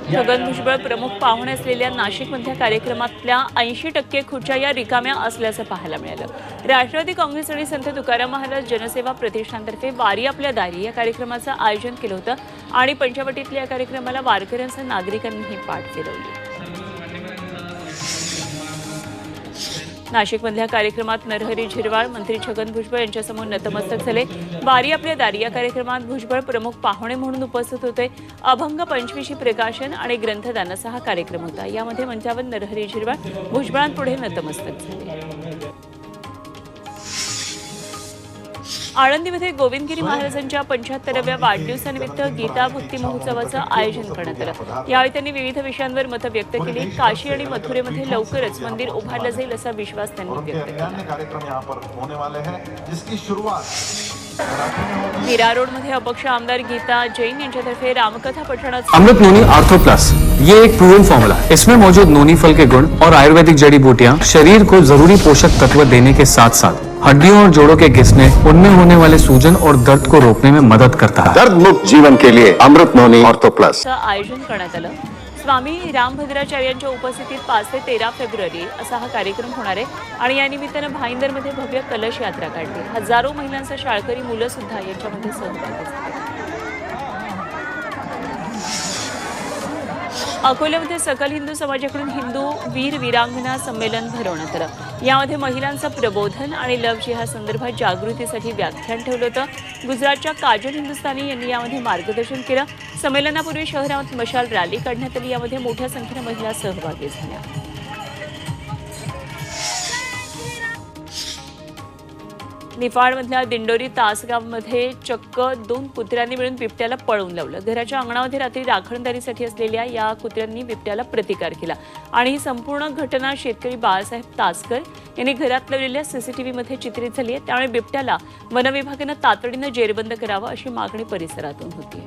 छगन भुजबळ प्रमुख पाहुणे असलेल्या नाशिकमधल्या कार्यक्रमातल्या 80% खुर्च्या या रिकाम्या असल्याचं पाहायला मिळालं। राष्ट्रवादी काँग्रेस आणि संत तुकाराम महाराज जनसेवा प्रतिष्ठानतर्फे वारी आपल्या दारी या कार्यक्रमाचं आयोजन केलं होतं आणि पंचवटीतल्या या कार्यक्रमाला वारकऱ्यांसह नागरिकांनीही पाठ फिरवली। नाशिकमधल्या कार्यक्रमात नरहरी झिरवाळ मंत्री छगन भुजबळ यांच्यासमोर नतमस्तक झाले। वारी आपल्या दारी या कार्यक्रमात भुजबळ प्रमुख पाहुणे म्हणून उपस्थित होते। अभंग पंचविशी प्रकाशन आणि ग्रंथदान असा हा कार्यक्रम होता। यामध्ये मंचावर नरहरी झिरवाळ भुजबळांपुढे नतमस्तक झाले। आळंदीमध्ये गोविंदगिरी महाराजांच्या 75व्या वाढदिवसानिमित्त गीता भक्ती महोत्सवाचं आयोजन करण्यात आलं। यावेळी त्यांनी विविध विषयांवर मतं व्यक्त केली। काशी आणि मथुरेमध्ये लवकरच मंदिर उभारलं जाईल असा विश्वास त्यांनी व्यक्त केला। मीरा रोडमध्ये अपक्ष आमदार गीता जैन यांच्यातर्फे रामकथा पठणाचं अमृत नोनी आर्थो प्लस ये एक प्रूवन फॉर्मूला है। इसमें मौजूद नोनी फल के गुण और आयुर्वेदिक जड़ी बूटियां शरीर को जरूरी पोषक तत्व देने के साथ साथ हड्डियों और जोड़ों के घिसने, उनमें होने वाले सूजन और दर्द को रोकने में मदद करता है। दर्द मुक्त जीवन के लिए अमृत नोनी ऑर्थो प्लस आयोजन करण्यात आलं। स्वामी रामभद्राचार्यांच्या उपस्थितीत 5 ते 13 फेब्रुवारी असा हा कार्यक्रम होणार आहे आणि या निमित्तानं भाईंदरमध्ये भव्य कलश यात्रा काढली। हजारो महिलांसह शाळकरी मुलं सुद्धा याच्यामध्ये सहभागी झाली। अकोल्यामध्ये सकल हिंदू समाजाकडून हिंदू वीर वीरांगना संमेलन भरवण्यात आलं। यामध्ये महिलांचं प्रबोधन आणि लव्ह जिहाद संदर्भात जागृतीसाठी व्याख्यान ठेवलं होतं। गुजरातच्या काजल हिंदुस्तानी यांनी यामध्ये मार्गदर्शन केलं। संमेलनापूर्वी शहरात मशाल रॅली काढण्यात आली। यामध्ये मोठ्या संख्येने महिला सहभागी झाल्या। निफाडमधल्या दिंडोरी तासगावमध्ये चक्क 2 कुत्र्यांनी मिळून बिबट्याला पळवून लावलं। घराच्या अंगणामध्ये रात्री राखणदारीसाठी असलेल्या या कुत्र्यांनी बिबट्याला प्रतिकार केला आणि ही संपूर्ण घटना शेतकरी बाळासाहेब तासकर यांनी घरात लावलेल्या सीसीटीव्हीमध्ये चित्रित झाली आहे। त्यामुळे बिबट्याला वनविभागानं तातडीनं जेरबंद करावं अशी मागणी परिसरातून होती।